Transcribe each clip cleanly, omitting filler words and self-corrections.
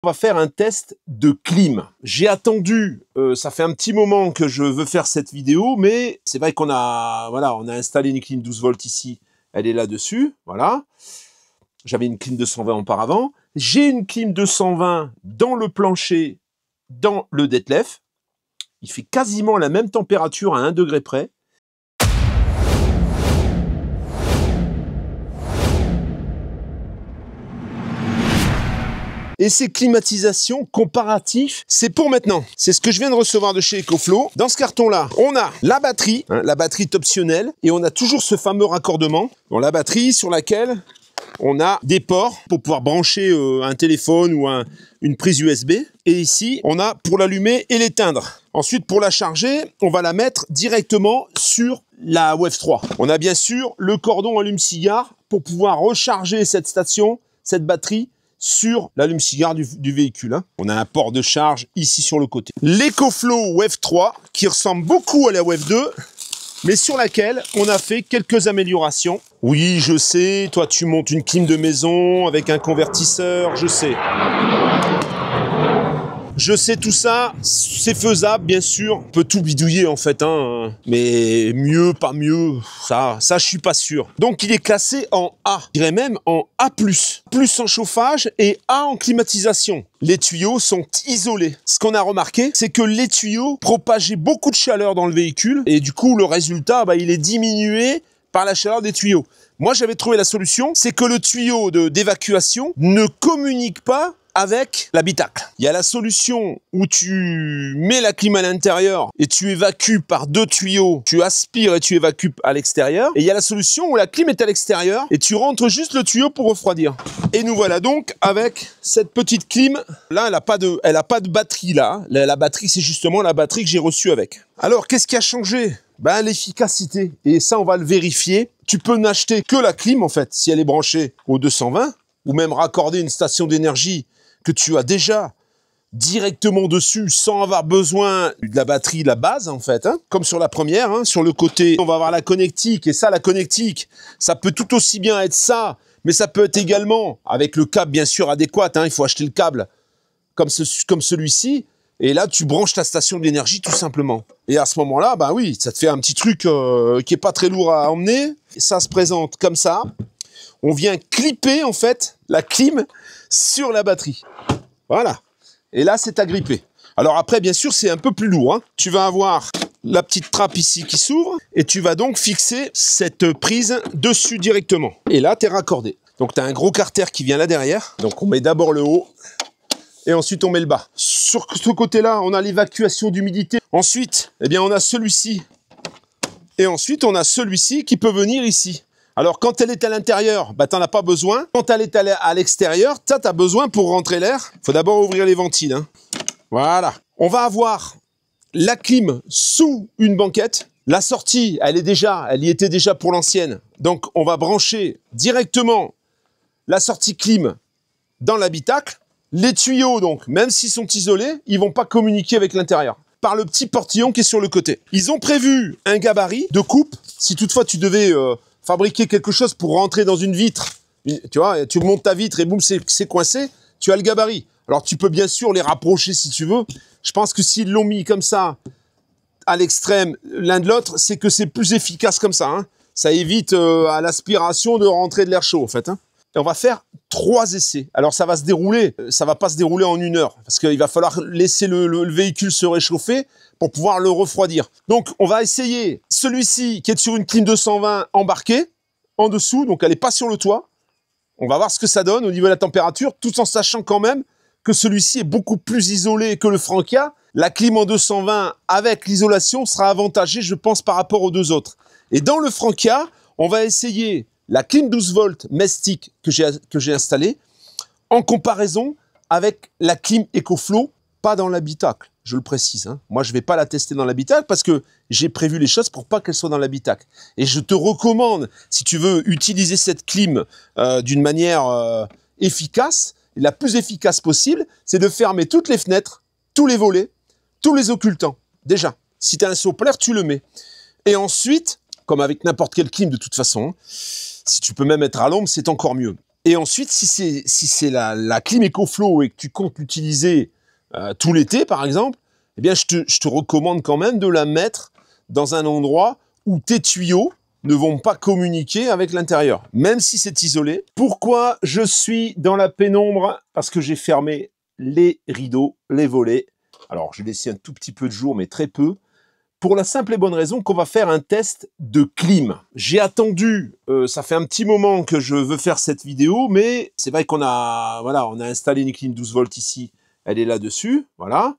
On va faire un test de clim. J'ai attendu, ça fait un petit moment que je veux faire cette vidéo, mais c'est vrai qu'on a, voilà, on a installé une clim 12 volts ici, elle est là-dessus, voilà. J'avais une clim 220 auparavant. J'ai une clim 220 dans le plancher, dans le Detlef. Il fait quasiment la même température à 1 degré près. Et ces climatisations comparatives, c'est pour maintenant. C'est ce que je viens de recevoir de chez EcoFlow. Dans ce carton-là, on a la batterie est optionnelle, et on a toujours ce fameux raccordement. Bon, la batterie sur laquelle on a des ports pour pouvoir brancher un téléphone ou une prise USB. Et ici, on a pour l'allumer et l'éteindre. Ensuite, pour la charger, on va la mettre directement sur la Wave 3. On a bien sûr le cordon allume-cigare pour pouvoir recharger cette station, cette batterie, sur l'allume-cigare du véhicule. On a un port de charge ici sur le côté. L'EcoFlow Wave 3, qui ressemble beaucoup à la Wave 2, mais sur laquelle on a fait quelques améliorations. Oui, je sais, toi tu montes une clim de maison avec un convertisseur, je sais. Je sais tout ça, c'est faisable bien sûr, on peut tout bidouiller en fait, hein. Mais mieux, pas mieux, ça je suis pas sûr. Donc il est classé en A, je dirais même en A+, plus en chauffage et A en climatisation. Les tuyaux sont isolés. Ce qu'on a remarqué, c'est que les tuyaux propageaient beaucoup de chaleur dans le véhicule et du coup le résultat, il est diminué par la chaleur des tuyaux. Moi j'avais trouvé la solution, c'est que le tuyau d'évacuation ne communique pas avec l'habitacle. Il y a la solution où tu mets la clim à l'intérieur et tu évacues par 2 tuyaux, tu aspires et tu évacues à l'extérieur. Et il y a la solution où la clim est à l'extérieur et tu rentres juste le tuyau pour refroidir. Et nous voilà donc avec cette petite clim. Là, elle a pas de batterie là. La batterie, c'est justement la batterie que j'ai reçue avec. Alors, qu'est-ce qui a changé? L'efficacité. Et ça, on va le vérifier. Tu peux n'acheter que la clim en fait, si elle est branchée au 220 ou même raccorder une station d'énergie que tu as déjà directement dessus sans avoir besoin de la batterie de la base en fait, comme sur la première, sur le côté on va avoir la connectique, et ça la connectique ça peut tout aussi bien être ça, mais ça peut être également avec le câble bien sûr adéquat, il faut acheter le câble comme celui-ci, et là tu branches ta station d'énergie tout simplement, et à ce moment là oui, ça te fait un petit truc qui est pas très lourd à emmener, et ça se présente comme ça. On vient clipper en fait la clim sur la batterie. Voilà. Et là, c'est agrippé. Alors après, bien sûr, c'est un peu plus lourd. Tu vas avoir la petite trappe ici qui s'ouvre et tu vas donc fixer cette prise dessus directement. Et là, tu es raccordé. Donc, tu as un gros carter qui vient là derrière. Donc, on met d'abord le haut et ensuite, on met le bas. Sur ce côté-là, on a l'évacuation d'humidité. Ensuite, on a celui-ci. Et ensuite, on a celui-ci qui peut venir ici. Alors, quand elle est à l'intérieur, tu n'en as pas besoin. Quand elle est à l'extérieur, tu as besoin pour rentrer l'air. Il faut d'abord ouvrir les ventiles. Voilà. On va avoir la clim sous une banquette. La sortie, elle y était déjà pour l'ancienne. Donc, on va brancher directement la sortie clim dans l'habitacle. Les tuyaux, donc, même s'ils sont isolés, ils ne vont pas communiquer avec l'intérieur par le petit portillon qui est sur le côté. Ils ont prévu un gabarit de coupe. Si toutefois, tu devais fabriquer quelque chose pour rentrer dans une vitre, tu vois, tu montes ta vitre et boum, c'est coincé, tu as le gabarit. Alors tu peux bien sûr les rapprocher si tu veux. Je pense que s'ils l'ont mis comme ça, à l'extrême, l'un de l'autre, c'est que c'est plus efficace comme ça. Ça évite à l'aspiration de rentrer de l'air chaud en fait. Et on va faire 3 essais. Alors ça va se dérouler, ça va pas se dérouler en 1 heure, parce qu'il va falloir laisser le véhicule se réchauffer pour pouvoir le refroidir. Donc on va essayer celui-ci qui est sur une clim 220 embarquée, en dessous, donc elle n'est pas sur le toit. On va voir ce que ça donne au niveau de la température, tout en sachant quand même que celui-ci est beaucoup plus isolé que le Frankia. La clim en 220 avec l'isolation sera avantagée, je pense, par rapport aux 2 autres. Et dans le Frankia, on va essayer la clim 12 volts Mestic que j'ai installée en comparaison avec la clim EcoFlow, pas dans l'habitacle, je le précise. Moi, je ne vais pas la tester dans l'habitacle parce que j'ai prévu les choses pour pas qu'elle soit dans l'habitacle. Et je te recommande, si tu veux utiliser cette clim d'une manière efficace, la plus efficace possible, c'est de fermer toutes les fenêtres, tous les volets, tous les occultants. Déjà, si tu as un sopplaire, tu le mets. Et ensuite, comme avec n'importe quelle clim de toute façon, si tu peux même être à l'ombre, c'est encore mieux. Et ensuite, si c'est la clim EcoFlow et que tu comptes l'utiliser tout l'été, par exemple, eh bien, je te recommande quand même de la mettre dans un endroit où tes tuyaux ne vont pas communiquer avec l'intérieur, même si c'est isolé. Pourquoi je suis dans la pénombre? Parce que j'ai fermé les rideaux, les volets. Alors, j'ai laissé un tout petit peu de jour, mais très peu, pour la simple et bonne raison qu'on va faire un test de clim. J'ai attendu, ça fait un petit moment que je veux faire cette vidéo, mais c'est vrai qu'on a, voilà, on a installé une clim 12 volts ici, elle est là-dessus, voilà.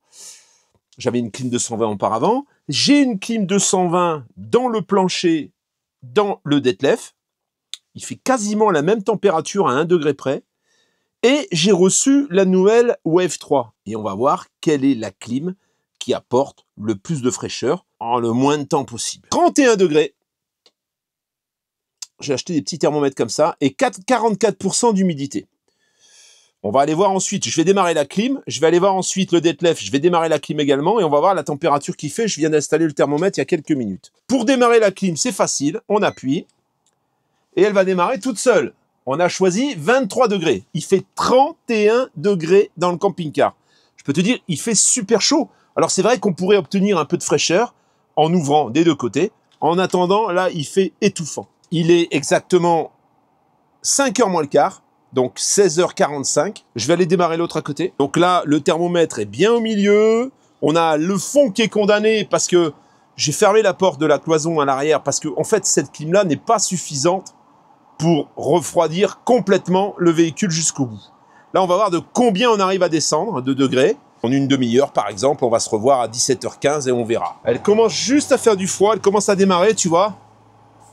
J'avais une clim 220 auparavant. J'ai une clim 220 dans le plancher, dans le Detlef. Il fait quasiment la même température à 1 degré près. Et j'ai reçu la nouvelle Wave 3. Et on va voir quelle est la clim qui apporte le plus de fraîcheur en le moins de temps possible. 31 degrés. J'ai acheté des petits thermomètres comme ça. Et 44% d'humidité. On va aller voir ensuite, je vais démarrer la clim, je vais aller voir ensuite le Detlef, je vais démarrer la clim également et on va voir la température qu'il fait. Je viens d'installer le thermomètre il y a quelques minutes. Pour démarrer la clim, c'est facile, on appuie et elle va démarrer toute seule. On a choisi 23 degrés. Il fait 31 degrés dans le camping-car. Je peux te dire, il fait super chaud. Alors c'est vrai qu'on pourrait obtenir un peu de fraîcheur en ouvrant des deux côtés. En attendant, là, il fait étouffant. Il est exactement 5h moins le quart. Donc 16h45, je vais aller démarrer l'autre à côté. Donc là, le thermomètre est bien au milieu. On a le fond qui est condamné parce que j'ai fermé la porte de la cloison à l'arrière parce que en fait, cette clim-là n'est pas suffisante pour refroidir complètement le véhicule jusqu'au bout. Là, on va voir de combien on arrive à descendre de degrés. En une demi-heure, par exemple, on va se revoir à 17h15 et on verra. Elle commence juste à faire du froid, elle commence à démarrer, tu vois.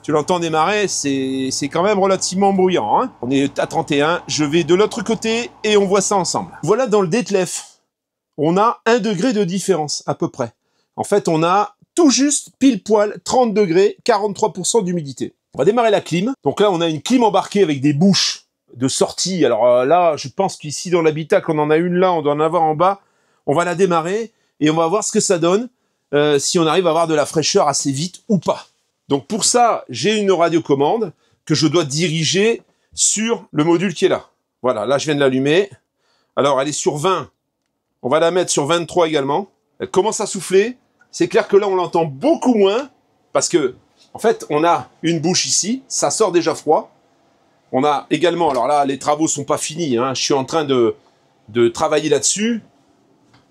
Tu l'entends démarrer, c'est quand même relativement bruyant. Hein. On est à 31, je vais de l'autre côté et on voit ça ensemble. Voilà, dans le Detlef, on a 1 degré de différence à peu près. En fait, on a tout juste pile poil 30 degrés, 43% d'humidité. On va démarrer la clim. Donc là, on a une clim embarquée avec des bouches de sortie. Alors là, je pense qu'ici dans l'habitacle, on en a une là, on doit en avoir en bas. On va la démarrer et on va voir ce que ça donne, si on arrive à avoir de la fraîcheur assez vite ou pas. Donc pour ça, j'ai une radiocommande que je dois diriger sur le module qui est là. Voilà, là je viens de l'allumer. Alors elle est sur 20, on va la mettre sur 23 également. Elle commence à souffler. C'est clair que là on l'entend beaucoup moins parce que en fait on a une bouche ici, ça sort déjà froid. On a également, alors là les travaux sont pas finis, hein, je suis en train de travailler là-dessus.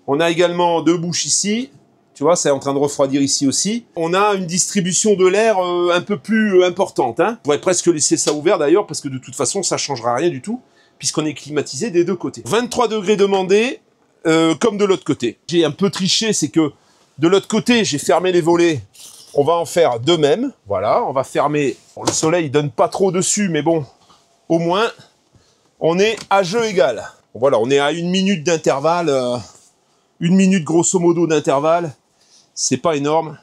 On a également 2 bouches ici. Tu vois, c'est en train de refroidir ici aussi. On a une distribution de l'air un peu plus importante. Hein. On pourrait presque laisser ça ouvert d'ailleurs, parce que de toute façon, ça ne changera rien du tout, puisqu'on est climatisé des deux côtés. 23 degrés demandés, comme de l'autre côté. J'ai un peu triché, c'est que de l'autre côté, j'ai fermé les volets. On va en faire de même. Voilà, on va fermer. Bon, le soleil ne donne pas trop dessus, mais bon, au moins, on est à jeu égal. Bon, voilà, on est à 1 minute d'intervalle. 1 minute grosso modo d'intervalle. C'est pas énorme.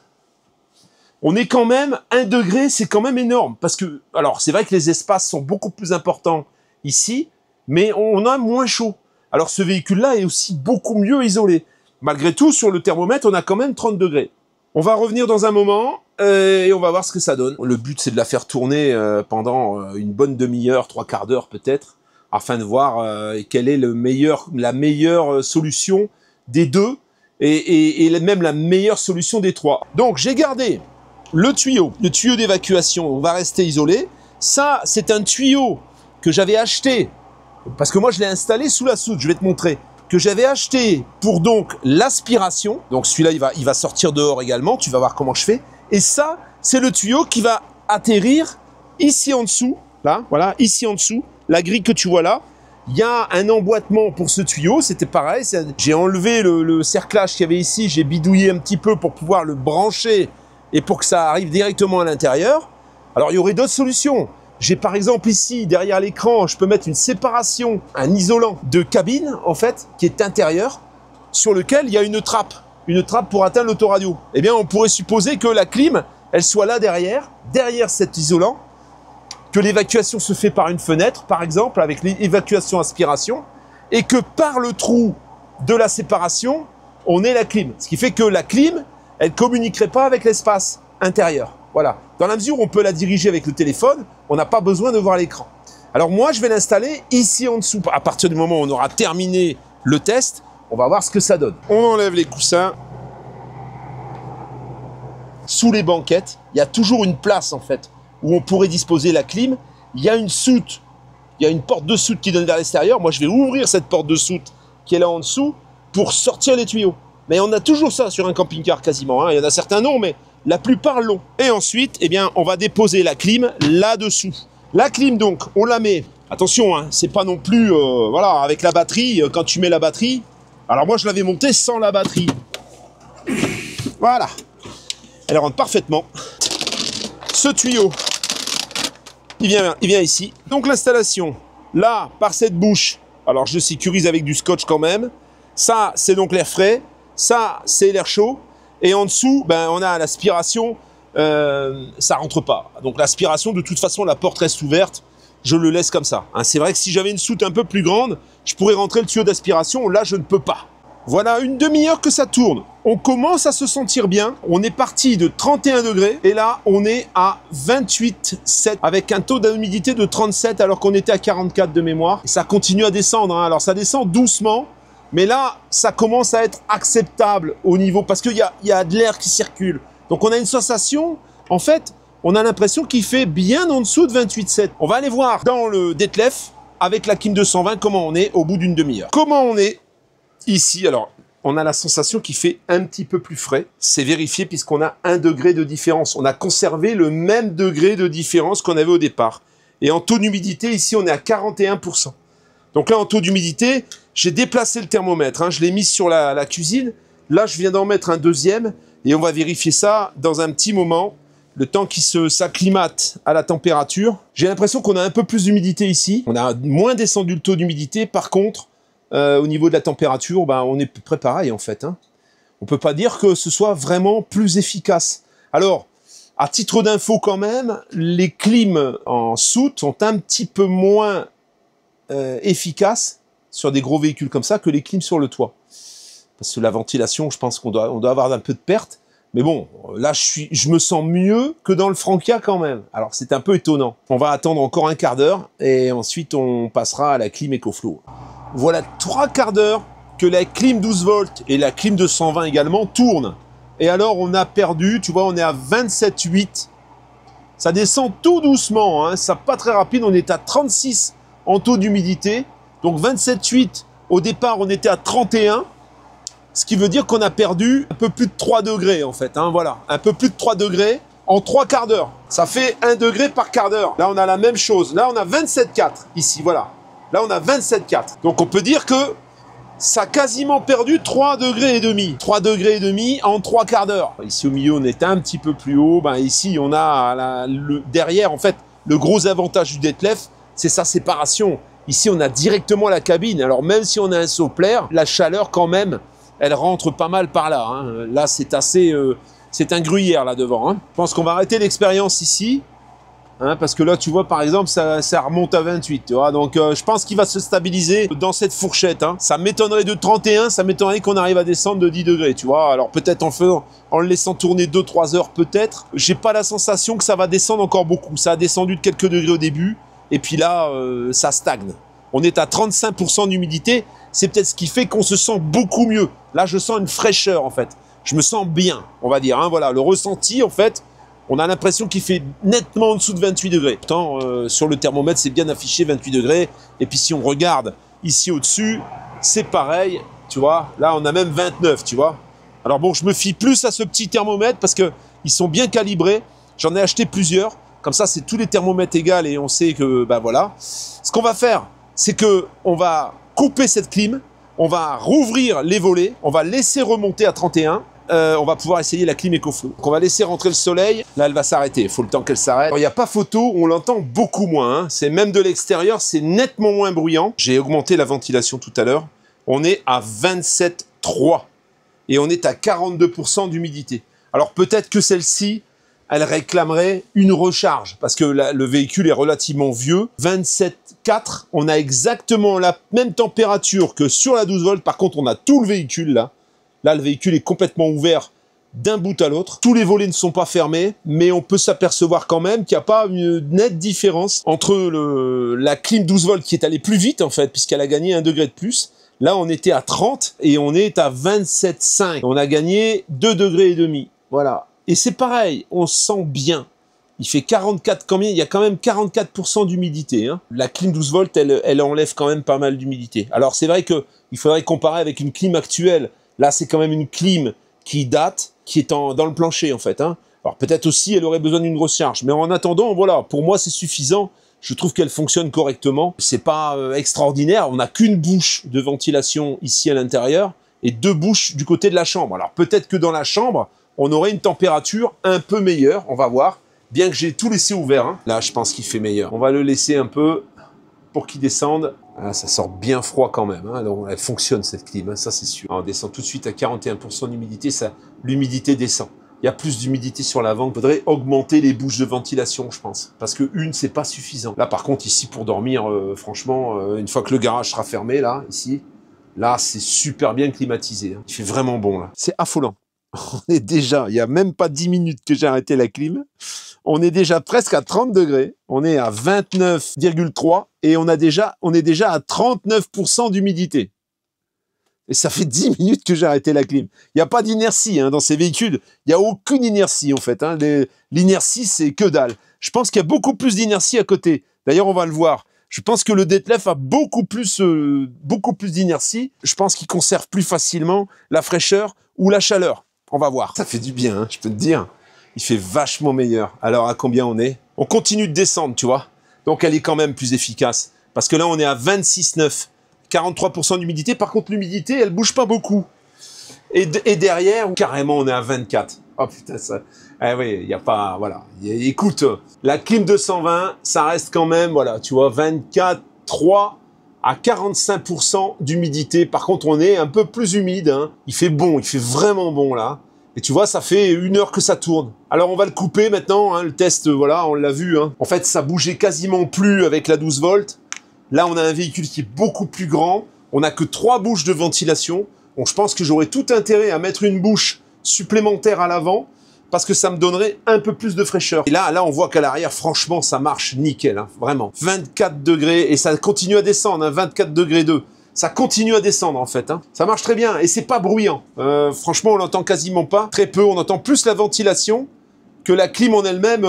On est quand même 1 degré, c'est quand même énorme. Parce que, alors, c'est vrai que les espaces sont beaucoup plus importants ici, mais on a moins chaud. Alors, ce véhicule-là est aussi beaucoup mieux isolé. Malgré tout, sur le thermomètre, on a quand même 30 degrés. On va revenir dans un moment et on va voir ce que ça donne. Le but, c'est de la faire tourner pendant une bonne demi-heure, 3/4 d'heure peut-être, afin de voir quelle est la meilleure solution des deux. Et même la meilleure solution des 3. Donc j'ai gardé le tuyau d'évacuation, on va rester isolé. Ça, c'est un tuyau que j'avais acheté, parce que moi je l'ai installé sous la soute, je vais te montrer, que j'avais acheté pour donc l'aspiration. Donc celui-là, il va sortir dehors également, tu vas voir comment je fais. Et ça, c'est le tuyau qui va atterrir ici en dessous, là, voilà, ici en dessous, la grille que tu vois là. Il y a un emboîtement pour ce tuyau, c'était pareil, j'ai enlevé le cerclage qu'il y avait ici, j'ai bidouillé un petit peu pour pouvoir le brancher et pour que ça arrive directement à l'intérieur. Alors il y aurait d'autres solutions. J'ai par exemple ici, derrière l'écran, je peux mettre une séparation, un isolant de cabine en fait, qui est intérieur, sur lequel il y a une trappe pour atteindre l'autoradio. Eh bien on pourrait supposer que la clim, elle soit là derrière cet isolant, que l'évacuation se fait par une fenêtre, par exemple, avec l'évacuation aspiration, et que par le trou de la séparation, on ait la clim. Ce qui fait que la clim, elle ne communiquerait pas avec l'espace intérieur. Voilà. Dans la mesure où on peut la diriger avec le téléphone, on n'a pas besoin de voir l'écran. Alors moi, je vais l'installer ici en dessous. À partir du moment où on aura terminé le test, on va voir ce que ça donne. On enlève les coussins. Sous les banquettes, il y a toujours une place en fait où on pourrait disposer la clim. Il y a une soute, il y a une porte de soute qui donne vers l'extérieur. Moi, je vais ouvrir cette porte de soute qui est là en dessous pour sortir les tuyaux. Mais on a toujours ça sur un camping-car quasiment, hein. Il y en a certains non, mais la plupart l'ont. Et ensuite, eh bien, on va déposer la clim là-dessous. La clim, donc, on la met. Attention, hein, c'est pas non plus, voilà, avec la batterie. Quand tu mets la batterie, alors moi, je l'avais montée sans la batterie. Voilà. Elle rentre parfaitement. Ce tuyau, il vient ici. Donc l'installation, là, par cette bouche, alors je le sécurise avec du scotch quand même. Ça, c'est donc l'air frais. Ça, c'est l'air chaud. Et en dessous, ben, on a l'aspiration. Ça rentre pas. Donc l'aspiration, de toute façon, la porte reste ouverte. Je le laisse comme ça. Hein, c'est vrai que si j'avais une soute un peu plus grande, je pourrais rentrer le tuyau d'aspiration. Là, je ne peux pas. Voilà une demi-heure que ça tourne. On commence à se sentir bien. On est parti de 31 degrés et là, on est à 28,7 avec un taux d'humidité de 37 alors qu'on était à 44 de mémoire. Et ça continue à descendre. Hein. Alors ça descend doucement, mais là, ça commence à être acceptable au niveau parce qu'il y a de l'air qui circule. Donc on a une sensation, en fait, on a l'impression qu'il fait bien en dessous de 28,7. On va aller voir dans le Detlef avec la Kim 220 comment on est au bout d'une demi-heure. Comment on est ici, alors, on a la sensation qu'il fait un petit peu plus frais. C'est vérifié puisqu'on a 1 degré de différence. On a conservé le même degré de différence qu'on avait au départ. Et en taux d'humidité, ici, on est à 41%. Donc là, en taux d'humidité, j'ai déplacé le thermomètre. Hein, je l'ai mis sur la cuisine. Là, je viens d'en mettre un deuxième. Et on va vérifier ça dans un petit moment. Le temps qui s'acclimate à la température. J'ai l'impression qu'on a un peu plus d'humidité ici. On a moins descendu le taux d'humidité. Par contre, au niveau de la température, ben, on est à peu près pareil en fait. Hein. On peut pas dire que ce soit vraiment plus efficace. Alors, à titre d'info quand même, les clims en soute sont un petit peu moins efficaces sur des gros véhicules comme ça que les clims sur le toit. Parce que la ventilation, je pense qu'on doit avoir un peu de perte. Mais bon, là, je me sens mieux que dans le Francia quand même. Alors, c'est un peu étonnant. On va attendre encore un quart d'heure et ensuite, on passera à la clim EcoFlow. Voilà 3 quarts d'heure que la clim 12 volts et la clim 220 également tournent. Et alors, on a perdu, tu vois, on est à 27,8. Ça descend tout doucement, hein, ça pas très rapide. On est à 36 en taux d'humidité. Donc 27,8, au départ, on était à 31. Ce qui veut dire qu'on a perdu un peu plus de 3 degrés, en fait. Hein, voilà, un peu plus de 3 degrés en 3 quarts d'heure. Ça fait 1 degré par quart d'heure. Là, on a la même chose. Là, on a 27,4 ici, voilà. Là, on a 27,4. Donc, on peut dire que ça a quasiment perdu 3 degrés et demi. 3 degrés et demi en 3 quarts d'heure. Ici, au milieu, on est un petit peu plus haut. Ben, ici, on a derrière, en fait, le gros avantage du Detlef, c'est sa séparation. Ici, on a directement la cabine. Alors, même si on a un Soplair, la chaleur, quand même, elle rentre pas mal par là. Hein. Là, c'est assez... c'est un gruyère, là, devant. Hein. Je pense qu'on va arrêter l'expérience ici. Hein, parce que là, tu vois, par exemple, ça remonte à 28, tu vois. Donc, je pense qu'il va se stabiliser dans cette fourchette. Hein. Ça m'étonnerait de 31, ça m'étonnerait qu'on arrive à descendre de 10 degrés, tu vois. Alors, peut-être en le laissant tourner 2-3 heures, peut-être. J'ai pas la sensation que ça va descendre encore beaucoup. Ça a descendu de quelques degrés au début. Et puis là, ça stagne. On est à 35% d'humidité. C'est peut-être ce qui fait qu'on se sent beaucoup mieux. Là, je sens une fraîcheur, en fait. Je me sens bien, on va dire. Hein. Voilà, le ressenti, en fait... On a l'impression qu'il fait nettement en dessous de 28 degrés. Pourtant, sur le thermomètre, c'est bien affiché 28 degrés. Et puis si on regarde ici au-dessus, c'est pareil. Tu vois, là, on a même 29, tu vois. Alors bon, je me fie plus à ce petit thermomètre parce qu'ils sont bien calibrés. J'en ai acheté plusieurs. Comme ça, c'est tous les thermomètres égaux et on sait que, ben voilà. Ce qu'on va faire, c'est que on va couper cette clim. On va rouvrir les volets. On va laisser remonter à 31. On va pouvoir essayer la clim EcoFlow. Donc on va laisser rentrer le soleil. Là, elle va s'arrêter. Il faut le temps qu'elle s'arrête. Il n'y a pas photo, on l'entend beaucoup moins. Hein. C'est même de l'extérieur, c'est nettement moins bruyant. J'ai augmenté la ventilation tout à l'heure. On est à 27,3 et on est à 42% d'humidité. Alors peut-être que celle-ci, elle réclamerait une recharge parce que le véhicule est relativement vieux. 27,4, on a exactement la même température que sur la 12 volts. Par contre, on a tout le véhicule là. Là, le véhicule est complètement ouvert d'un bout à l'autre. Tous les volets ne sont pas fermés, mais on peut s'apercevoir quand même qu'il n'y a pas une nette différence entre la clim 12 volts qui est allée plus vite en fait, puisqu'elle a gagné 1 degré de plus. Là, on était à 30 et on est à 27,5. On a gagné 2 degrés et demi. Voilà. Et c'est pareil, on sent bien. Il fait 44, combien? Il y a quand même 44% d'humidité. Hein. La clim 12 volts, elle enlève quand même pas mal d'humidité. Alors c'est vrai que il faudrait comparer avec une clim actuelle. Là, c'est quand même une clim qui date, qui est dans le plancher en fait. Hein. Alors peut-être aussi, elle aurait besoin d'une grosse charge. Mais en attendant, voilà, pour moi, c'est suffisant. Je trouve qu'elle fonctionne correctement. C'est pas extraordinaire. On n'a qu'une bouche de ventilation ici à l'intérieur et 2 bouches du côté de la chambre. Alors peut-être que dans la chambre, on aurait une température un peu meilleure. On va voir. Bien que j'ai tout laissé ouvert, hein. Là je pense qu'il fait meilleur. On va le laisser un peu pour qu'il descende. Ah, ça sort bien froid quand même, hein. Donc, elle fonctionne cette clim, hein, ça c'est sûr. Alors, on descend tout de suite à 41% d'humidité, l'humidité descend. Il y a plus d'humidité sur l'avant. Il faudrait augmenter les bouches de ventilation, je pense. Parce que une, c'est pas suffisant. Là par contre, ici pour dormir, franchement, une fois que le garage sera fermé, là, ici, là c'est super bien climatisé. Hein. Il fait vraiment bon là. C'est affolant. On est déjà, il n'y a même pas 10 minutes que j'ai arrêté la clim. On est déjà presque à 30 degrés. On est à 29,3 et on est déjà à 39% d'humidité. Et ça fait 10 minutes que j'ai arrêté la clim. Il n'y a pas d'inertie hein, dans ces véhicules. Il n'y a aucune inertie en fait. Hein. L'inertie, c'est que dalle. Je pense qu'il y a beaucoup plus d'inertie à côté. D'ailleurs, on va le voir. Je pense que le Detlef a beaucoup plus d'inertie. Je pense qu'il conserve plus facilement la fraîcheur ou la chaleur. On va voir. Ça fait du bien, hein, je peux te dire. Il fait vachement meilleur. Alors, à combien on est? On continue de descendre, tu vois. Donc, elle est quand même plus efficace. Parce que là, on est à 26,9. 43% d'humidité. Par contre, l'humidité, elle bouge pas beaucoup. Et derrière, carrément, on est à 24. Oh putain, ça... Eh oui, il n'y a pas... Voilà. Écoute, la clim 220, ça reste quand même, voilà, tu vois, 24,3 à 45% d'humidité. Par contre, on est un peu plus humide. Hein. Il fait bon, il fait vraiment bon, là. Et tu vois, ça fait 1 heure que ça tourne. Alors, on va le couper maintenant. Hein, le test, voilà, on l'a vu. Hein. En fait, ça bougeait quasiment plus avec la 12 volts. Là, on a un véhicule qui est beaucoup plus grand. On n'a que 3 bouches de ventilation. Bon, je pense que j'aurais tout intérêt à mettre une bouche supplémentaire à l'avant parce que ça me donnerait un peu plus de fraîcheur. Et là, on voit qu'à l'arrière, franchement, ça marche nickel, hein, vraiment. 24 degrés et ça continue à descendre, hein, 24 degrés 2. Ça continue à descendre, en fait. Hein. Ça marche très bien et c'est pas bruyant. Franchement, on l'entend quasiment pas. Très peu, on entend plus la ventilation que la clim en elle-même.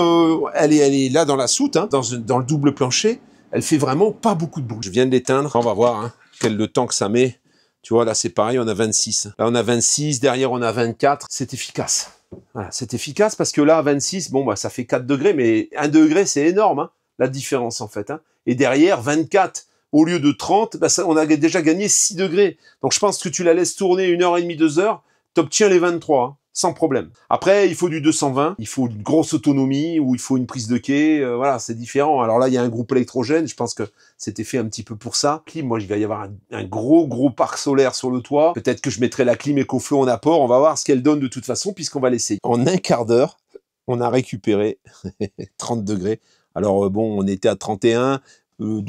Elle est là dans la soute, hein, dans le double plancher. Elle fait vraiment pas beaucoup de bruit. Je viens de l'éteindre. On va voir hein, le temps que ça met. Tu vois, là, c'est pareil, on a 26. Là, on a 26. Derrière, on a 24. C'est efficace. Voilà, c'est efficace parce que là, à 26, bon, bah, ça fait 4 degrés, mais 1 degré, c'est énorme, hein, la différence, en fait. Hein. Et derrière, 24, au lieu de 30, bah, on a déjà gagné 6 degrés. Donc, je pense que tu la laisses tourner 1h30, 2 heures, t'obtiens les 23, hein, sans problème. Après, il faut du 220, il faut une grosse autonomie, ou il faut une prise de quai, voilà, c'est différent. Alors là, il y a un groupe électrogène, je pense que c'était fait un petit peu pour ça. Moi, il va y avoir un gros parc solaire sur le toit. Peut-être que je mettrai la clim EcoFlow en apport, on va voir ce qu'elle donne de toute façon, puisqu'on va l'essayer. En un quart d'heure, on a récupéré 30 degrés. Alors bon, on était à 31,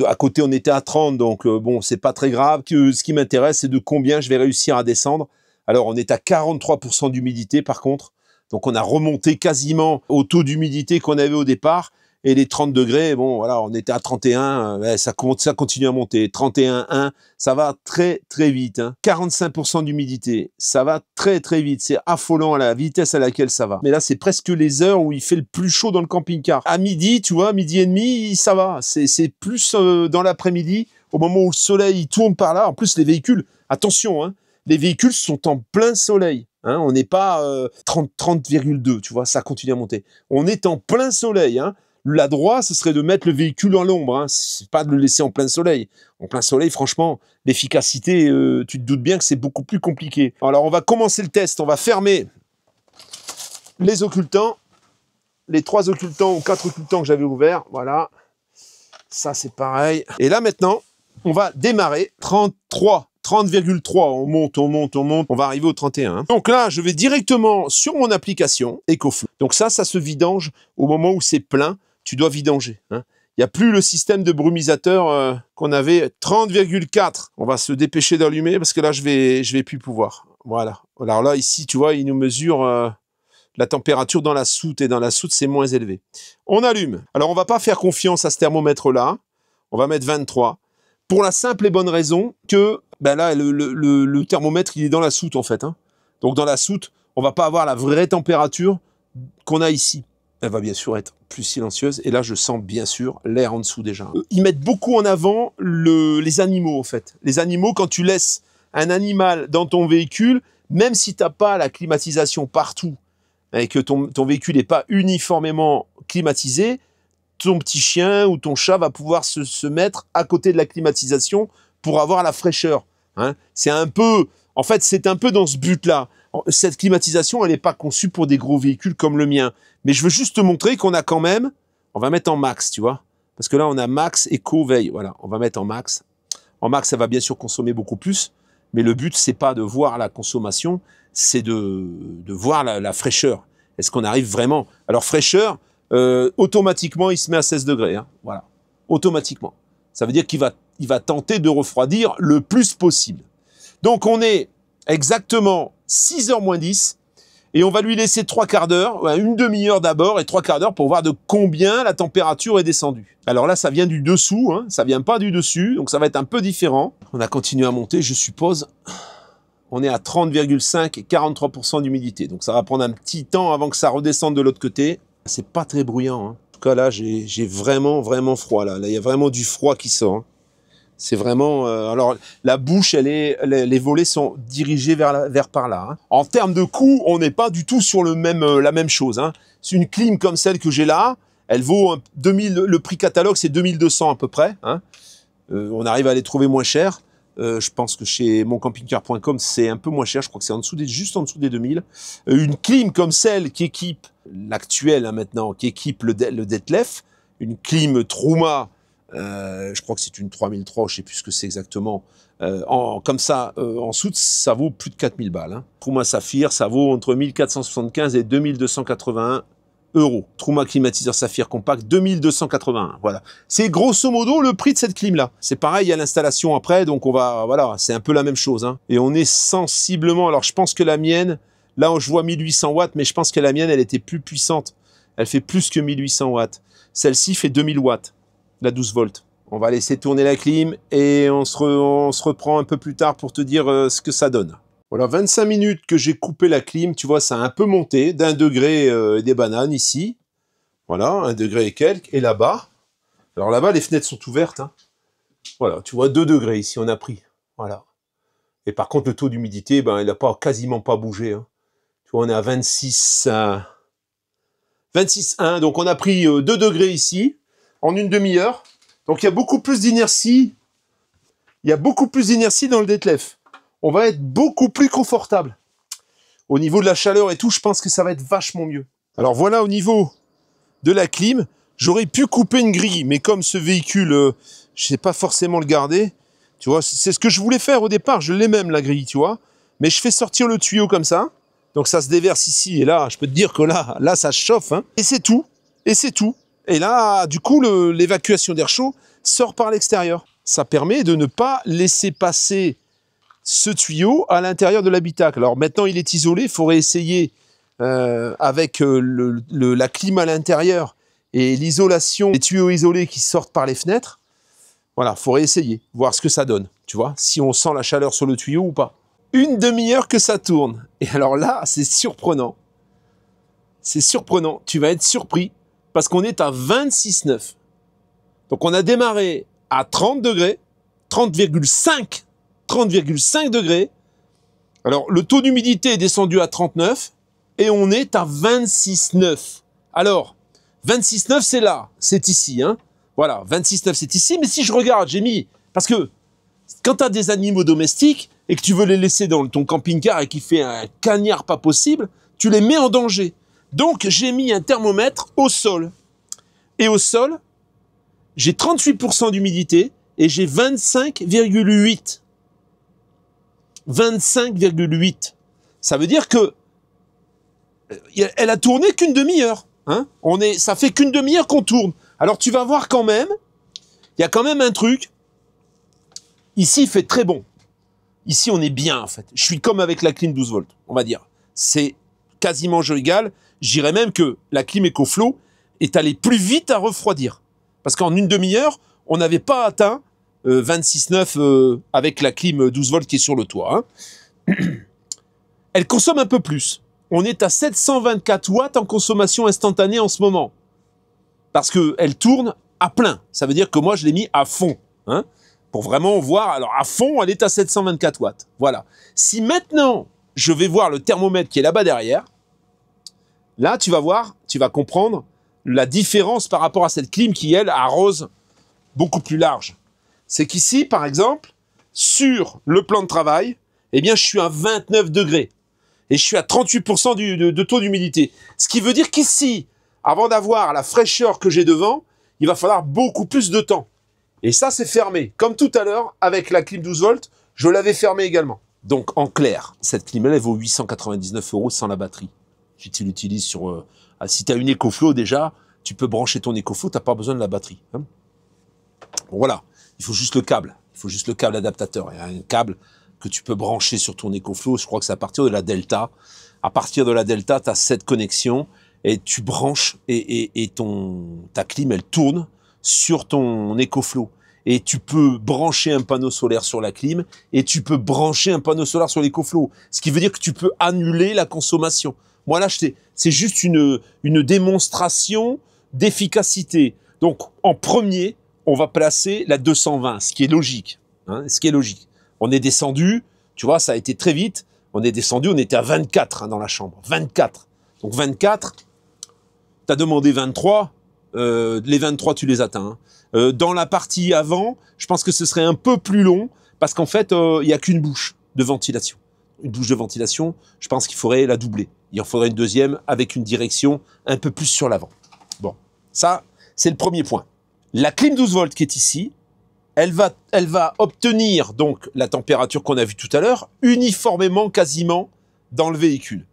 à côté on était à 30, donc bon, c'est pas très grave. Ce qui m'intéresse, c'est de combien je vais réussir à descendre. Alors, on est à 43% d'humidité, par contre. Donc, on a remonté quasiment au taux d'humidité qu'on avait au départ. Et les 30 degrés, bon, voilà, on était à 31. Ça continue à monter. 31,1, ça va très, très vite. Hein. 45% d'humidité, ça va très, très vite. C'est affolant à la vitesse à laquelle ça va. Mais là, c'est presque les heures où il fait le plus chaud dans le camping-car. À midi, tu vois, midi et demi, ça va. C'est plus dans l'après-midi, au moment où le soleil tourne par là. En plus, les véhicules, attention, hein. Les véhicules sont en plein soleil. Hein, on n'est pas 30,2, tu vois, ça continue à monter. On est en plein soleil. Hein. La droite, ce serait de mettre le véhicule en l'ombre. Hein. C'est pas de le laisser en plein soleil. En plein soleil, franchement, l'efficacité, tu te doutes bien que c'est beaucoup plus compliqué. Alors, on va commencer le test. On va fermer les occultants. Les 3 occultants ou 4 occultants que j'avais ouverts. Voilà. Ça, c'est pareil. Et là, maintenant, on va démarrer. 30,3, on monte, on va arriver au 31. Donc là, je vais directement sur mon application EcoFlow. Donc ça se vidange au moment où c'est plein, tu dois vidanger. Hein. Il n'y a plus le système de brumisateur qu'on avait. 30,4, on va se dépêcher d'allumer parce que là, je vais plus pouvoir. Voilà. Alors là, ici, tu vois, il nous mesure la température dans la soute, et dans la soute, c'est moins élevé. On allume. Alors, on va pas faire confiance à ce thermomètre-là. On va mettre 23. Pour la simple et bonne raison que, ben là, le thermomètre, il est dans la soute, en fait. Hein. Donc, dans la soute, on va pas avoir la vraie température qu'on a ici. Elle va bien sûr être plus silencieuse. Et là, je sens bien sûr l'air en dessous déjà. Ils mettent beaucoup en avant les animaux, en fait. Les animaux, quand tu laisses un animal dans ton véhicule, même si tu n'as pas la climatisation partout, et que ton véhicule n'est pas uniformément climatisé, ton petit chien ou ton chat va pouvoir se mettre à côté de la climatisation pour avoir la fraîcheur. Hein. C'est un peu, en fait, c'est un peu dans ce but-là. Cette climatisation, elle n'est pas conçue pour des gros véhicules comme le mien. Mais je veux juste te montrer qu'on a quand même, on va mettre en max, tu vois. Parce que là, on a max, éco, veille. Voilà, on va mettre en max. En max, ça va bien sûr consommer beaucoup plus. Mais le but, c'est pas de voir la consommation, c'est de voir la fraîcheur. Est-ce qu'on arrive vraiment? Alors, fraîcheur, automatiquement, il se met à 16 degrés. Hein. Voilà, automatiquement. Ça veut dire qu'il va tenter de refroidir le plus possible. Donc, on est exactement 6h moins 10 et on va lui laisser 3 quarts d'heure, une demi-heure d'abord et 3 quarts d'heure pour voir de combien la température est descendue. Alors là, ça vient du dessous, hein, ça vient pas du dessus, donc ça va être un peu différent. On a continué à monter, je suppose. On est à 30,5 et 43% d'humidité, donc ça va prendre un petit temps avant que ça redescende de l'autre côté. C'est pas très bruyant. Hein. En tout cas là, j'ai vraiment froid là. Là, il y a vraiment du froid qui sort. Hein. C'est vraiment... alors, la bouche, les volets sont dirigés vers par là. Hein. En termes de coût, on n'est pas du tout sur la même chose. Hein. C'est une clim comme celle que j'ai là. Elle vaut 2000, le prix catalogue, c'est 2200 à peu près. Hein. On arrive à les trouver moins chers. Je pense que chez moncampingcar.com, c'est un peu moins cher. Je crois que c'est juste en dessous des 2000. Une clim comme celle qui équipe, l'actuelle hein, maintenant, qui équipe le Detlef, une clim Truma, je crois que c'est une 3003, je sais plus ce que c'est exactement. Comme ça, en soute, ça vaut plus de 4000 balles. Hein. Truma Saphir, ça vaut entre 1475 et 2281 euros. Truma climatiseur Saphir compact, 2281. Voilà. C'est grosso modo le prix de cette clim-là. C'est pareil, il y a l'installation après, donc voilà, c'est un peu la même chose. Hein. Et on est sensiblement, alors je pense que la mienne, là je vois 1800 watts, mais je pense que la mienne, elle était plus puissante. Elle fait plus que 1800 watts. Celle-ci fait 2000 watts. La 12 volts. On va laisser tourner la clim et on se reprend un peu plus tard pour te dire ce que ça donne. Voilà, 25 minutes que j'ai coupé la clim, tu vois, ça a un peu monté, d'1 degré et des bananes ici. Voilà, 1 degré et quelques. Et là-bas, alors là-bas, les fenêtres sont ouvertes. Hein. Voilà, tu vois, 2 degrés ici, on a pris. Voilà. Et par contre, le taux d'humidité, ben, il n'a quasiment pas bougé. Hein. Tu vois, on est à 26,1. Donc, on a pris 2 degrés ici. En une demi-heure. Donc, il y a beaucoup plus d'inertie. Il y a beaucoup plus d'inertie dans le Detlef. On va être beaucoup plus confortable. Au niveau de la chaleur et tout, je pense que ça va être vachement mieux. Alors, voilà, au niveau de la clim, j'aurais pu couper une grille. Mais comme ce véhicule, je ne sais pas forcément le garder. Tu vois, c'est ce que je voulais faire au départ. Je l'ai même, la grille, tu vois. Mais je fais sortir le tuyau comme ça. Donc, ça se déverse ici. Et là, je peux te dire que là ça chauffe. Hein. Et c'est tout. Et c'est tout. Et là, du coup, l'évacuation d'air chaud sort par l'extérieur. Ça permet de ne pas laisser passer ce tuyau à l'intérieur de l'habitacle. Alors maintenant, il est isolé. Il faudrait essayer avec la clim à l'intérieur et l'isolation des tuyaux isolés qui sortent par les fenêtres. Voilà, il faudrait essayer, voir ce que ça donne. Tu vois, si on sent la chaleur sur le tuyau ou pas. Une demi-heure que ça tourne. Et alors là, c'est surprenant. C'est surprenant. Tu vas être surpris. Parce qu'on est à 26,9. Donc on a démarré à 30 degrés, 30,5 degrés. Alors le taux d'humidité est descendu à 39 et on est à 26,9. Alors 26,9 c'est là, c'est ici. Hein. Voilà, 26,9 c'est ici. Mais si je regarde, j'ai mis... Parce que quand tu as des animaux domestiques et que tu veux les laisser dans ton camping-car et qui fait un cagnard pas possible, tu les mets en danger. Donc, j'ai mis un thermomètre au sol. Et au sol, j'ai 38% d'humidité et j'ai 25,8. 25,8. Ça veut dire que elle a tourné qu'une demi-heure. Hein. Ça fait qu'une demi-heure qu'on tourne. Alors, tu vas voir quand même, il y a quand même un truc. Ici, il fait très bon. Ici, on est bien, en fait. Je suis comme avec la clim 12 volts, on va dire. C'est quasiment jeu égal. Je dirais même que la clim EcoFlow est allée plus vite à refroidir. Parce qu'en une demi-heure, on n'avait pas atteint 26,9 avec la clim 12 volts qui est sur le toit. Hein. Elle consomme un peu plus. On est à 724 watts en consommation instantanée en ce moment. Parce qu'elle tourne à plein. Ça veut dire que moi, je l'ai mis à fond. Hein, pour vraiment voir. Alors, à fond, elle est à 724 watts. Voilà. Si maintenant, je vais voir le thermomètre qui est là-bas derrière, là, tu vas voir, tu vas comprendre la différence par rapport à cette clim qui, elle, arrose beaucoup plus large. C'est qu'ici, par exemple, sur le plan de travail, eh bien, je suis à 29 degrés. Et je suis à 38% de taux d'humidité. Ce qui veut dire qu'ici, avant d'avoir la fraîcheur que j'ai devant, il va falloir beaucoup plus de temps. Et ça, c'est fermé. Comme tout à l'heure, avec la clim 12 volts, je l'avais fermé également. Donc, en clair, cette clim, elle vaut 899 € sans la batterie. Si tu l'utilises sur... si tu as une EcoFlow, déjà, tu peux brancher ton EcoFlow, tu n'as pas besoin de la batterie. Hein. Bon, voilà. Il faut juste le câble. Il faut juste le câble adaptateur. Il y a un câble que tu peux brancher sur ton EcoFlow. Je crois que c'est à partir de la Delta. À partir de la Delta, tu as cette connexion et tu branches et ta clim, elle tourne sur ton EcoFlow. Et tu peux brancher un panneau solaire sur la clim et tu peux brancher un panneau solaire sur l'EcoFlow. Ce qui veut dire que tu peux annuler la consommation. Moi, là, c'est juste une démonstration d'efficacité. Donc, en premier, on va placer la 220, ce qui est logique. Hein, ce qui est logique. On est descendu, tu vois, ça a été très vite. On est descendu, on était à 24 hein, dans la chambre. 24. Donc 24, tu as demandé 23, les 23, tu les atteins. Hein. Dans la partie avant, je pense que ce serait un peu plus long, parce qu'en fait, il n'y a qu'une bouche de ventilation. Une bouche de ventilation, je pense qu'il faudrait la doubler. Il en faudrait une deuxième avec une direction un peu plus sur l'avant. Bon, ça, c'est le premier point. La clim 12 volts qui est ici, elle va obtenir donc la température qu'on a vue tout à l'heure, uniformément quasiment dans le véhicule.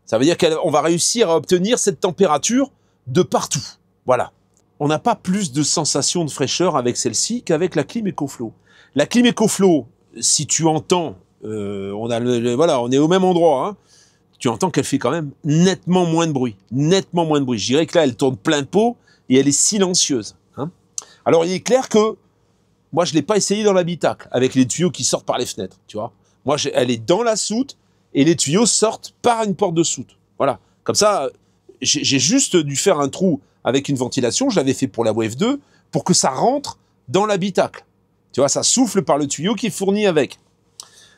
Ça veut dire qu'on va réussir à obtenir cette température de partout. Voilà. On n'a pas plus de sensation de fraîcheur avec celle-ci qu'avec la clim EcoFlow. La clim EcoFlow, si tu entends, voilà, on est au même endroit, hein, tu entends qu'elle fait quand même nettement moins de bruit. Nettement moins de bruit. Je dirais que là, elle tourne plein pot et elle est silencieuse. Hein. Alors, il est clair que moi, je ne l'ai pas essayé dans l'habitacle, avec les tuyaux qui sortent par les fenêtres, tu vois. Moi, elle est dans la soute, et les tuyaux sortent par une porte de soute. Voilà. Comme ça, j'ai juste dû faire un trou avec une ventilation, je l'avais fait pour la Wave 2, pour que ça rentre dans l'habitacle. Tu vois, ça souffle par le tuyau qui est fourni avec.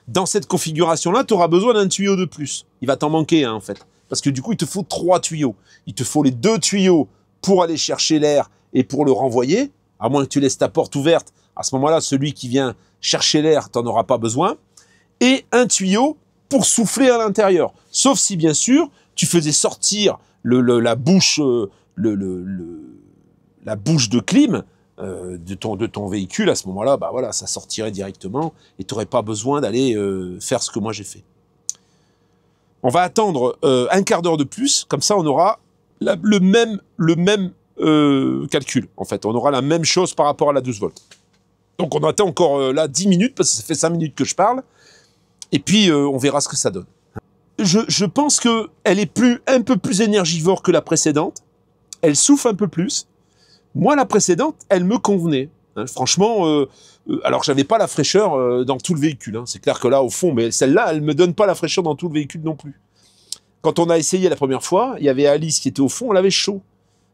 Dans cette configuration-là, tu auras besoin d'un tuyau de plus. Il va t'en manquer, hein, en fait. Parce que du coup, il te faut 3 tuyaux. Il te faut les 2 tuyaux pour aller chercher l'air et pour le renvoyer, à moins que tu laisses ta porte ouverte. À ce moment-là, celui qui vient chercher l'air, tu n'en auras pas besoin. Et un tuyau pour souffler à l'intérieur. Sauf si, bien sûr, tu faisais sortir la bouche de clim de ton véhicule. À ce moment-là, bah voilà, ça sortirait directement et tu n'aurais pas besoin d'aller faire ce que moi j'ai fait. On va attendre un quart d'heure de plus. Comme ça, on aura le même calcul. En fait, on aura la même chose par rapport à la 12 volts. Donc on attend encore là 10 minutes, parce que ça fait 5 minutes que je parle, et puis on verra ce que ça donne. Je pense qu'elle est un peu plus énergivore que la précédente, elle souffle un peu plus. Moi, la précédente, elle me convenait. Hein. Franchement, alors j'avais pas la fraîcheur dans tout le véhicule, hein. C'est clair que là, au fond, mais celle-là, elle me donne pas la fraîcheur dans tout le véhicule non plus. Quand on a essayé la première fois, il y avait Alice qui était au fond, elle avait chaud.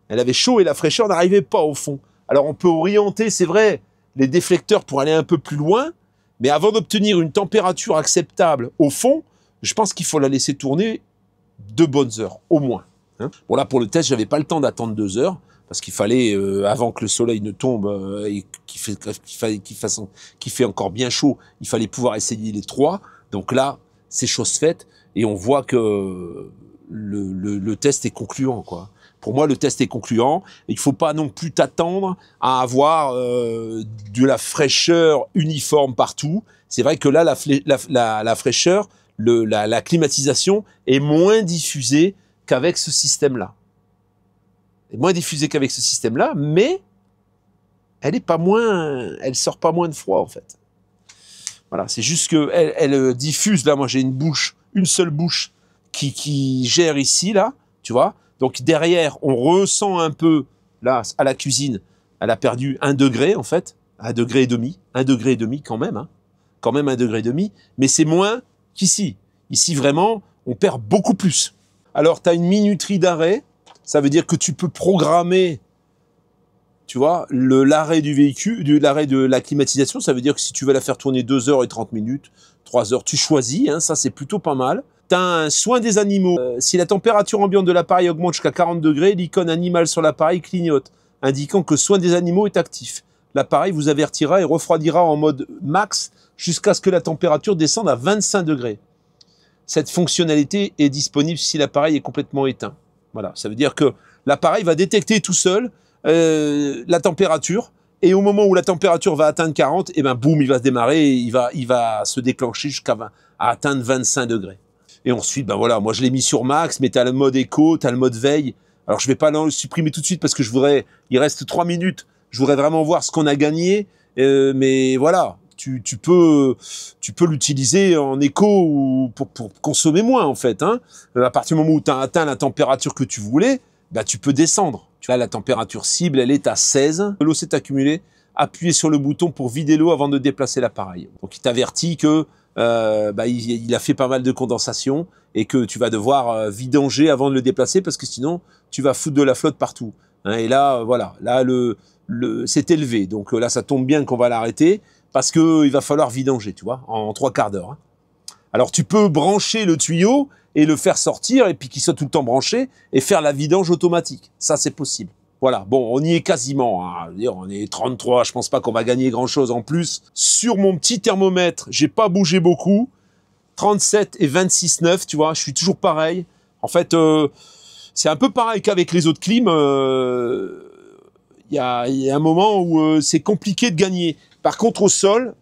Elle avait chaud et la fraîcheur n'arrivait pas au fond. Alors on peut orienter, c'est vrai, les déflecteurs pour aller un peu plus loin, mais avant d'obtenir une température acceptable au fond, je pense qu'il faut la laisser tourner 2 bonnes heures, au moins. Hein. Bon là, pour le test, j'avais pas le temps d'attendre 2 heures, parce qu'il fallait, avant que le soleil ne tombe et qu'il fait encore bien chaud, il fallait pouvoir essayer les 3. Donc là, c'est chose faite, et on voit que le test est concluant, quoi. Pour moi, le test est concluant. Il ne faut pas non plus t'attendre à avoir de la fraîcheur uniforme partout. C'est vrai que là, la fraîcheur, la climatisation est moins diffusée qu'avec ce système-là. Elle est moins diffusée qu'avec ce système-là, mais elle sort pas moins de froid, en fait. Voilà, c'est juste qu'elle diffuse. Là, moi, j'ai une seule bouche qui gère ici, là, tu vois. Donc derrière, on ressent un peu, là, à la cuisine, elle a perdu 1 degré, en fait, 1,5 degré, 1,5 degré quand même, hein, quand même 1,5 degré, mais c'est moins qu'ici. Ici, vraiment, on perd beaucoup plus. Alors, tu as une minuterie d'arrêt, ça veut dire que tu peux programmer, tu vois, l'arrêt du véhicule, l'arrêt de la climatisation, ça veut dire que si tu veux la faire tourner 2 heures et 30 minutes, 3 heures, tu choisis, hein, ça c'est plutôt pas mal. Tu as un soin des animaux. Si la température ambiante de l'appareil augmente jusqu'à 40 degrés, l'icône animal sur l'appareil clignote, indiquant que soin des animaux est actif. L'appareil vous avertira et refroidira en mode max jusqu'à ce que la température descende à 25 degrés. Cette fonctionnalité est disponible si l'appareil est complètement éteint. Voilà, ça veut dire que l'appareil va détecter tout seul la température, et au moment où la température va atteindre 40, et ben boum, il va se démarrer, et il va se déclencher jusqu'à atteindre 25 degrés. Et ensuite, ben voilà, moi je l'ai mis sur max, mais tu as le mode écho, tu as le mode veille. Alors je vais pas le supprimer tout de suite parce que il reste 3 minutes, je voudrais vraiment voir ce qu'on a gagné, mais voilà, tu peux l'utiliser en écho ou pour consommer moins en fait. Hein. À partir du moment où tu as atteint la température que tu voulais, bah, tu peux descendre. Tu vois, la température cible, elle est à 16. L'eau s'est accumulée. Appuyez sur le bouton pour vider l'eau avant de déplacer l'appareil. Donc, il t'avertit que il a fait pas mal de condensation et que tu vas devoir vidanger avant de le déplacer parce que sinon, tu vas foutre de la flotte partout. Hein, et là, voilà, là, c'est élevé. Donc là, ça tombe bien qu'on va l'arrêter parce qu'il va falloir vidanger, tu vois, en 3/4 d'heure. Hein. Alors, tu peux brancher le tuyau et le faire sortir, et puis qu'il soit tout le temps branché, et faire la vidange automatique. Ça, c'est possible. Voilà, bon, on y est quasiment. Hein. On est 33, je pense pas qu'on va gagner grand-chose en plus. Sur mon petit thermomètre, j'ai pas bougé beaucoup. 37 et 26,9, tu vois, je suis toujours pareil. En fait, c'est un peu pareil qu'avec les autres clims. Il y a un moment où c'est compliqué de gagner. Par contre, au sol,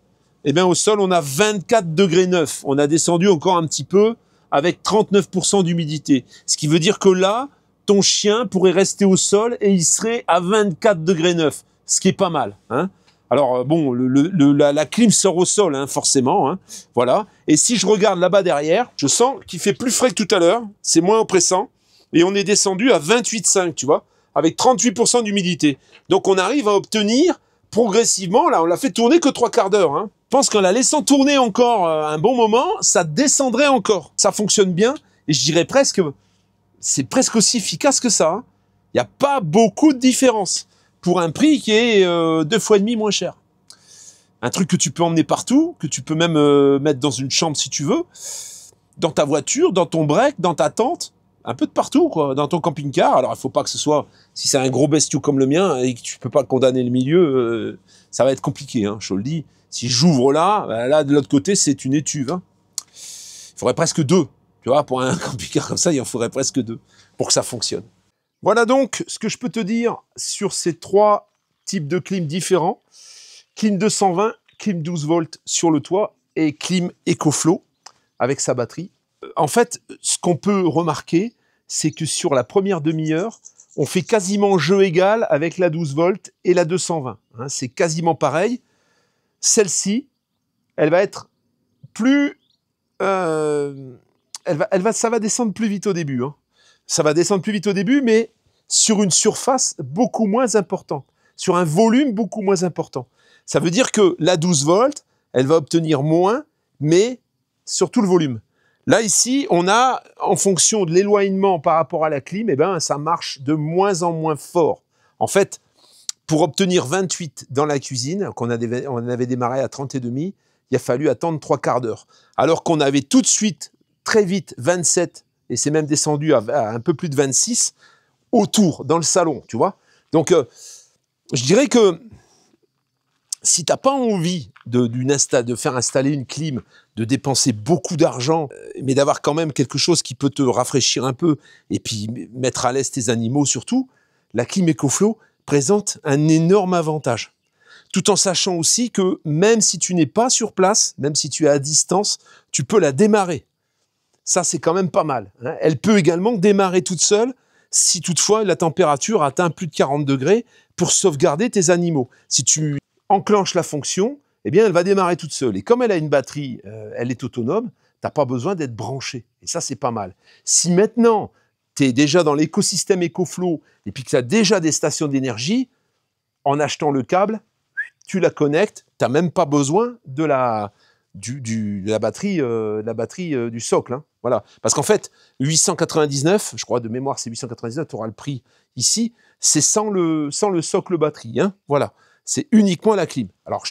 eh bien, au sol, on a 24 degrés 9. On a descendu encore un petit peu avec 39% d'humidité. Ce qui veut dire que là, ton chien pourrait rester au sol et il serait à 24 degrés 9. Ce qui est pas mal. Hein. Alors, bon, la clim sort au sol, hein, forcément. Hein, voilà. Et si je regarde là-bas derrière, je sens qu'il fait plus frais que tout à l'heure. C'est moins oppressant. Et on est descendu à 28,5, tu vois, avec 38% d'humidité. Donc, on arrive à obtenir progressivement, là, on l'a fait tourner que 3/4 d'heure. Hein. Je pense qu'en la laissant tourner encore un bon moment, ça descendrait encore. Ça fonctionne bien, et je dirais presque, c'est presque aussi efficace que ça. Hein. Il n'y a pas beaucoup de différence pour un prix qui est 2,5 fois moins cher. Un truc que tu peux emmener partout, que tu peux même mettre dans une chambre si tu veux, dans ta voiture, dans ton break, dans ta tente, un peu de partout, quoi, dans ton camping-car. Alors, il faut pas que ce soit, si c'est un gros bestiau comme le mien et que tu peux pas condamner le milieu, ça va être compliqué, hein, je te le dis. Si j'ouvre là, ben là, de l'autre côté, c'est une étuve. Hein. Il faudrait presque 2. Tu vois, pour un camping-car comme ça, il en faudrait presque 2 pour que ça fonctionne. Voilà donc ce que je peux te dire sur ces 3 types de clim différents. Clim 220, clim 12 volts sur le toit et clim EcoFlow avec sa batterie. En fait, ce qu'on peut remarquer, c'est que sur la première demi-heure, on fait quasiment jeu égal avec la 12 volts et la 220. Hein, c'est quasiment pareil. Celle-ci, elle va être plus... ça va descendre plus vite au début. Hein. Ça va descendre plus vite au début, mais sur une surface beaucoup moins importante, sur un volume beaucoup moins important. Ça veut dire que la 12 volts, elle va obtenir moins, mais sur tout le volume. Là, ici, on a, en fonction de l'éloignement par rapport à la clim, eh ben, ça marche de moins en moins fort. En fait, pour obtenir 28 dans la cuisine, on avait démarré à 30,5, il a fallu attendre 3/4 d'heure. Alors qu'on avait tout de suite, très vite, 27, et c'est même descendu à un peu plus de 26, autour, dans le salon, tu vois. Donc, je dirais que si tu n'as pas envie de faire installer une clim, de dépenser beaucoup d'argent, mais d'avoir quand même quelque chose qui peut te rafraîchir un peu, et puis mettre à l'aise tes animaux surtout, la clim EcoFlow présente un énorme avantage. Tout en sachant aussi que même si tu n'es pas sur place, même si tu es à distance, tu peux la démarrer. Ça, c'est quand même pas mal. Hein. Elle peut également démarrer toute seule si toutefois la température atteint plus de 40 degrés pour sauvegarder tes animaux. Si tu enclenches la fonction, eh bien, elle va démarrer toute seule. Et comme elle a une batterie, elle est autonome, n'as pas besoin d'être branché. Et ça, c'est pas mal. Si maintenant, tu es déjà dans l'écosystème EcoFlow et puis que tu as déjà des stations d'énergie, en achetant le câble, tu la connectes, tu n'as même pas besoin de la batterie du socle. Hein. Voilà. Parce qu'en fait, 899, je crois de mémoire c'est 899, tu auras le prix ici, c'est sans le socle batterie. Hein. Voilà. C'est uniquement la clim. Alors,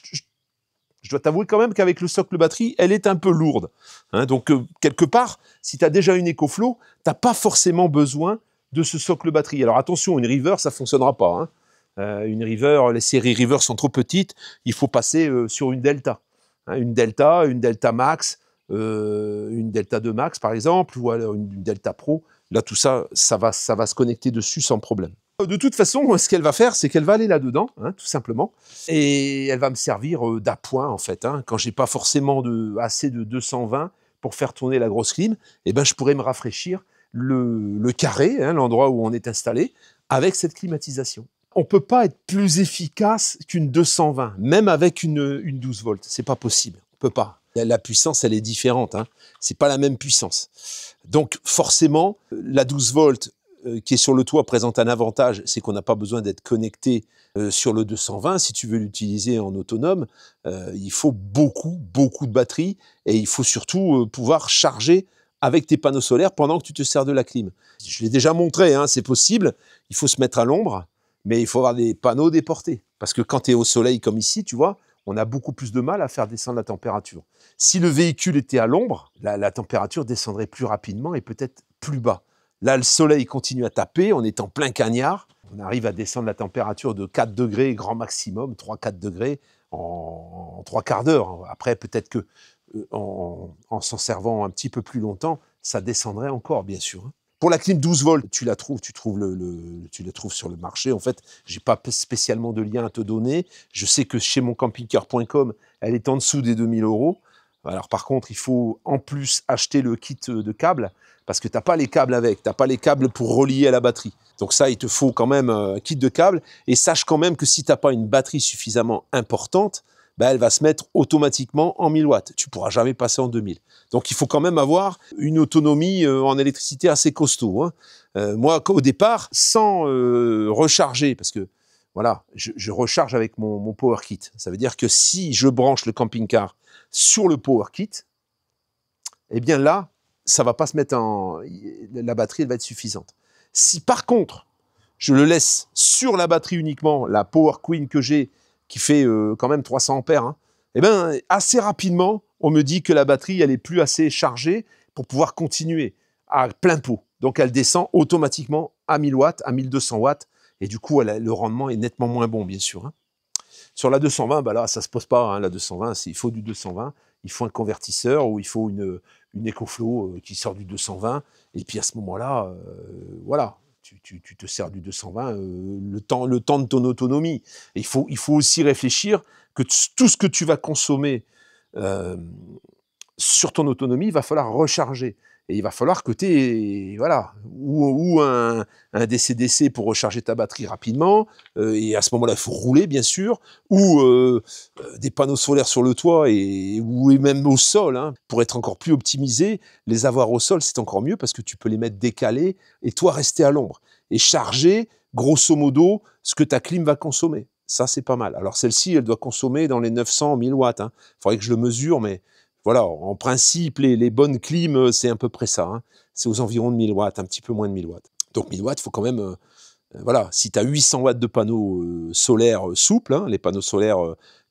je dois t'avouer quand même qu'avec le socle batterie, elle est un peu lourde. Hein. Donc, quelque part, si tu as déjà une EcoFlow, tu n'as pas forcément besoin de ce socle batterie. Alors attention, une River, ça ne fonctionnera pas. Hein. Une River, les séries River sont trop petites, il faut passer sur une Delta. Hein, une Delta Max, une Delta 2 Max par exemple, ou alors une Delta Pro. Là, tout ça, ça va se connecter dessus sans problème. De toute façon, ce qu'elle va faire, c'est qu'elle va aller là-dedans, hein, tout simplement, et elle va me servir d'appoint, en fait. Hein. Quand j'ai pas forcément assez de 220 pour faire tourner la grosse clim, eh ben, je pourrais me rafraîchir le carré, hein, l'endroit où on est installé, avec cette climatisation. On ne peut pas être plus efficace qu'une 220, même avec une 12 volts. C'est pas possible. On peut pas. La puissance, elle est différente. Hein. C'est pas la même puissance. Donc, forcément, la 12 volts qui est sur le toit présente un avantage, c'est qu'on n'a pas besoin d'être connecté sur le 220. Si tu veux l'utiliser en autonome, il faut beaucoup de batterie et il faut surtout pouvoir charger avec tes panneaux solaires pendant que tu te sers de la clim. Je l'ai déjà montré, hein, c'est possible. Il faut se mettre à l'ombre. Mais il faut avoir des panneaux déportés. Parce que quand tu es au soleil comme ici, tu vois, on a beaucoup plus de mal à faire descendre la température. Si le véhicule était à l'ombre, la température descendrait plus rapidement et peut-être plus bas. Là, le soleil continue à taper, on est en plein cagnard. On arrive à descendre la température de 4 degrés, grand maximum, 3-4 degrés, en 3 quarts d'heure. Après, peut-être que en s'en servant un petit peu plus longtemps, ça descendrait encore, bien sûr. Pour la clim 12 volts, tu la trouves sur le marché. En fait, j'ai pas spécialement de lien à te donner. Je sais que chez moncampingcar.com, elle est en dessous des 2000 €. Alors par contre, il faut en plus acheter le kit de câbles parce que tu n'as pas les câbles avec, tu n'as pas les câbles pour relier à la batterie. Donc ça, il te faut quand même un kit de câbles. Et sache quand même que si tu n'as pas une batterie suffisamment importante, ben, elle va se mettre automatiquement en 1000 watts. Tu ne pourras jamais passer en 2000. Donc il faut quand même avoir une autonomie en électricité assez costaud. Hein. Moi, au départ, sans recharger, parce que voilà, je recharge avec mon Power Kit. Ça veut dire que si je branche le camping-car sur le Power Kit, eh bien là, ça ne va pas se mettre en... La batterie, elle va être suffisante. Si par contre, je le laisse sur la batterie uniquement, la Power Queen que j'ai, qui fait quand même 300 ampères, hein, eh bien, assez rapidement, on me dit que la batterie, elle n'est plus assez chargée pour pouvoir continuer à plein pot. Donc, elle descend automatiquement à 1000 watts, à 1200 watts, et du coup, le rendement est nettement moins bon, bien sûr. Hein. Sur la 220, bah là, ça ne se pose pas. Hein, la 220, il faut du 220, il faut un convertisseur ou il faut une EcoFlow qui sort du 220. Et puis à ce moment-là, voilà, tu te sers du 220 le temps de ton autonomie. Et il faut aussi réfléchir que tout ce que tu vas consommer sur ton autonomie, il va falloir recharger. Et il va falloir que tu aies voilà, ou un DC-DC pour recharger ta batterie rapidement, et à ce moment-là, il faut rouler, bien sûr, ou des panneaux solaires sur le toit, ou même au sol, hein, pour être encore plus optimisé. Les avoir au sol, c'est encore mieux, parce que tu peux les mettre décalés, et toi, rester à l'ombre, et charger, grosso modo, ce que ta clim va consommer. Ça, c'est pas mal. Alors, celle-ci, elle doit consommer dans les 900, 1000 watts. Hein. Faudrait que je le mesure, mais... Voilà, en principe, les bonnes clims, c'est à peu près ça. Hein. C'est aux environs de 1000 watts, un petit peu moins de 1000 watts. Donc 1000 watts, il faut quand même... voilà, si tu as 800 watts de panneaux solaires souples, hein, les panneaux solaires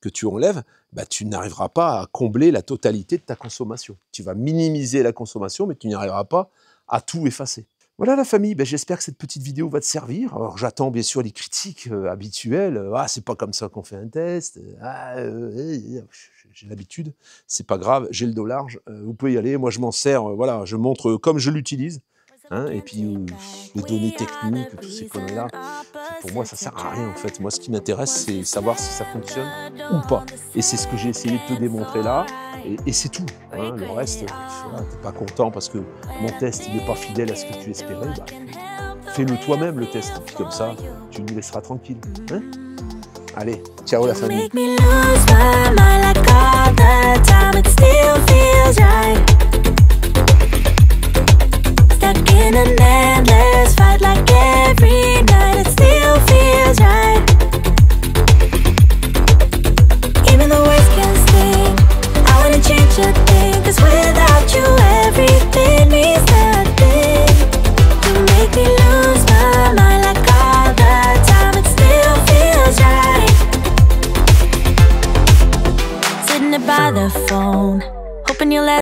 que tu enlèves, bah, tu n'arriveras pas à combler la totalité de ta consommation. Tu vas minimiser la consommation, mais tu n'y arriveras pas à tout effacer. Voilà la famille, ben, j'espère que cette petite vidéo va te servir. Alors j'attends bien sûr les critiques habituelles. Ah, c'est pas comme ça qu'on fait un test. J'ai l'habitude, c'est pas grave, j'ai le dos large. Vous pouvez y aller, moi je m'en sers, voilà, je montre comme je l'utilise. Hein, et puis les données techniques, toutes ces conneries-là, pour moi ça sert à rien en fait. Moi ce qui m'intéresse c'est savoir si ça fonctionne ou pas. Et c'est ce que j'ai essayé de te démontrer là, et c'est tout. Hein. Le reste, voilà, t'es pas content parce que mon test il n'est pas fidèle à ce que tu espérais, bah, fais-le toi-même le test, puis comme ça tu nous laisseras tranquille. Hein. Allez, ciao la famille. in an endless fight, like every night it still feels right. Even the words can sting, I wanna change a thing, 'cause without you everything means nothing. You make me lose my mind like all the time, it still feels right. Sitting there by the phone, hoping you'll let